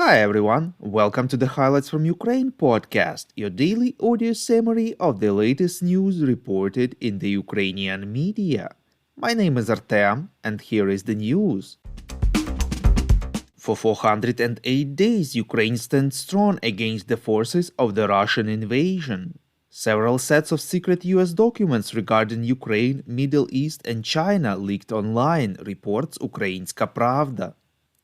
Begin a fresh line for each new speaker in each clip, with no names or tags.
Hi everyone, welcome to the Highlights from Ukraine podcast, your daily audio summary of the latest news reported in the Ukrainian media. My name is Artem, and here is the news. For 408 days, Ukraine stands strong against the forces of the Russian invasion. Several sets of secret US documents regarding Ukraine, Middle East, and China leaked online, reports Ukrainska Pravda.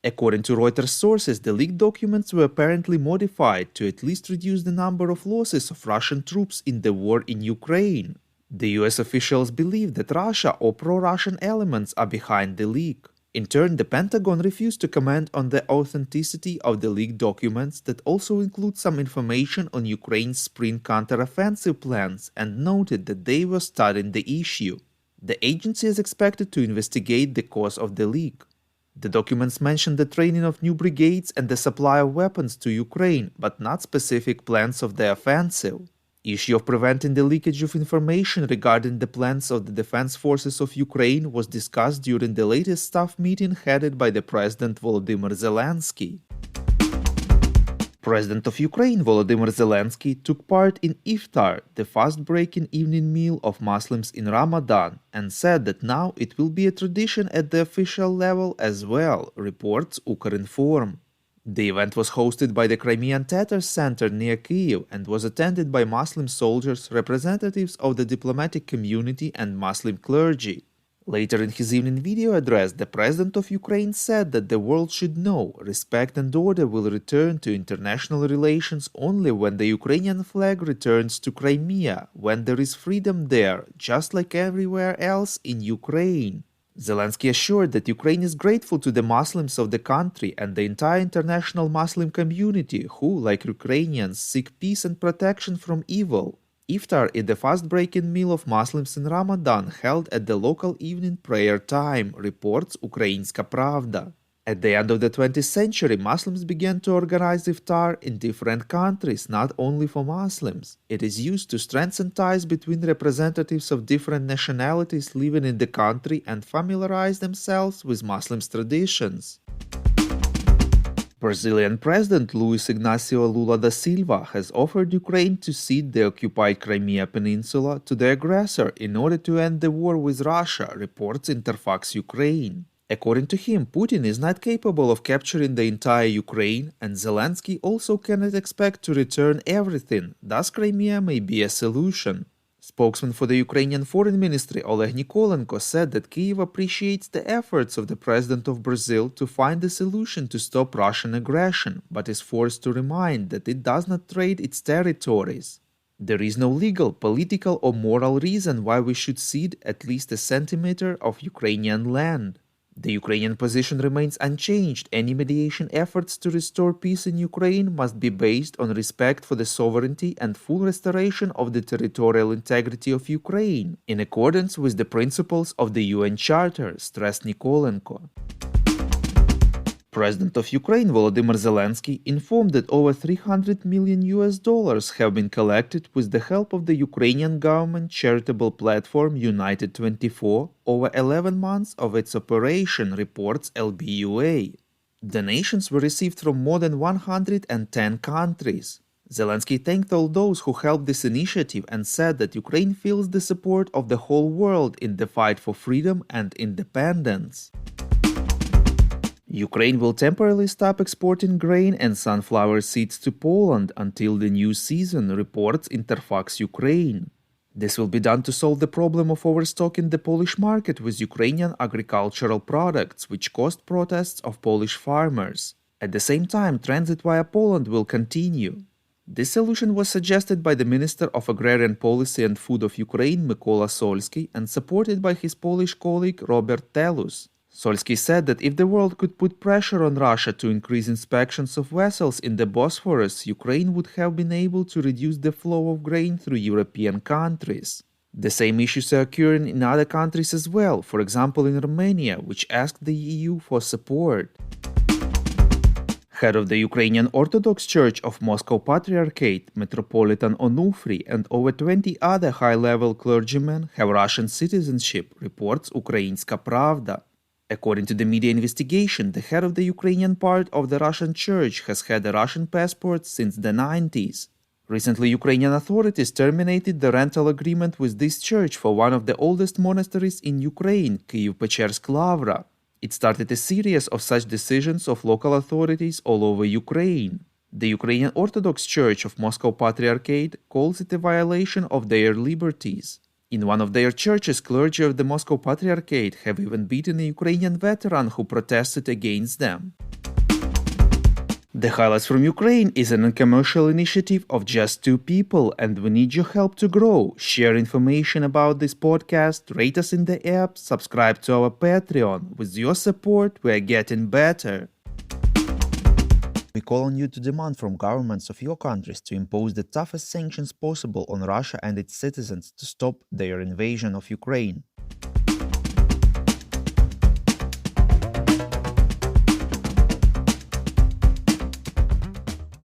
According to Reuters sources, the leaked documents were apparently modified to at least reduce the number of losses of Russian troops in the war in Ukraine. The US officials believe that Russia or pro-Russian elements are behind the leak. In turn, the Pentagon refused to comment on the authenticity of the leaked documents that also include some information on Ukraine's spring counteroffensive plans and noted that they were studying the issue. The agency is expected to investigate the cause of the leak. The documents mention the training of new brigades and the supply of weapons to Ukraine, but not specific plans of the offensive. Issue of preventing the leakage of information regarding the plans of the defense forces of Ukraine was discussed during the latest staff meeting headed by the President Volodymyr Zelensky. President of Ukraine Volodymyr Zelensky took part in Iftar, the fast-breaking evening meal of Muslims in Ramadan, and said that now it will be a tradition at the official level as well, reports Ukrinform. The event was hosted by the Crimean Tatars Center near Kyiv and was attended by Muslim soldiers, representatives of the diplomatic community, and Muslim clergy. Later in his evening video address, the President of Ukraine said that the world should know respect and order will return to international relations only when the Ukrainian flag returns to Crimea, when there is freedom there, just like everywhere else in Ukraine. Zelensky assured that Ukraine is grateful to the Muslims of the country and the entire international Muslim community who, like Ukrainians, seek peace and protection from evil. Iftar is the fast-breaking meal of Muslims in Ramadan held at the local evening prayer time, reports Ukrainska Pravda. At the end of the 20th century, Muslims began to organize iftar in different countries, not only for Muslims. It is used to strengthen ties between representatives of different nationalities living in the country and familiarize themselves with Muslims' traditions. Brazilian President Luiz Inácio Lula da Silva has offered Ukraine to cede the occupied Crimea Peninsula to the aggressor in order to end the war with Russia, reports Interfax Ukraine. According to him, Putin is not capable of capturing the entire Ukraine, and Zelensky also cannot expect to return everything, thus Crimea may be a solution. Spokesman for the Ukrainian Foreign Ministry Oleg Nikolenko said that Kyiv appreciates the efforts of the President of Brazil to find a solution to stop Russian aggression, but is forced to remind that it does not trade its territories. There is no legal, political or moral reason why we should cede at least a centimeter of Ukrainian land. The Ukrainian position remains unchanged. Any mediation efforts to restore peace in Ukraine must be based on respect for the sovereignty and full restoration of the territorial integrity of Ukraine, in accordance with the principles of the UN Charter, stressed Nikolenko. President of Ukraine Volodymyr Zelensky informed that over $300 million have been collected with the help of the Ukrainian government charitable platform United 24 over 11 months of its operation, reports LBUA. Donations were received from more than 110 countries. Zelensky thanked all those who helped this initiative and said that Ukraine feels the support of the whole world in the fight for freedom and independence. Ukraine will temporarily stop exporting grain and sunflower seeds to Poland until the new season, reports Interfax Ukraine. This will be done to solve the problem of overstocking the Polish market with Ukrainian agricultural products, which caused protests of Polish farmers. At the same time, transit via Poland will continue. This solution was suggested by the Minister of Agrarian Policy and Food of Ukraine, Mykola Solski, and supported by his Polish colleague Robert Telus. Solski said that if the world could put pressure on Russia to increase inspections of vessels in the Bosphorus, Ukraine would have been able to reduce the flow of grain through European countries. The same issues are occurring in other countries as well, for example in Romania, which asked the EU for support. Head of the Ukrainian Orthodox Church of Moscow Patriarchate, Metropolitan Onufry, and over 20 other high-level clergymen have Russian citizenship, reports Ukrainska Pravda. According to the media investigation, the head of the Ukrainian part of the Russian Church has had a Russian passport since the 90s. Recently, Ukrainian authorities terminated the rental agreement with this church for one of the oldest monasteries in Ukraine, Kyiv-Pechersk Lavra. It started a series of such decisions of local authorities all over Ukraine. The Ukrainian Orthodox Church of Moscow Patriarchate calls it a violation of their liberties. In one of their churches, clergy of the Moscow Patriarchate have even beaten a Ukrainian veteran who protested against them. The Highlights from Ukraine is an uncommercial initiative of just two people, and we need your help to grow. Share information about this podcast, rate us in the app, subscribe to our Patreon. With your support, we are getting better. We call on you to demand from governments of your countries to impose the toughest sanctions possible on Russia and its citizens to stop their invasion of Ukraine.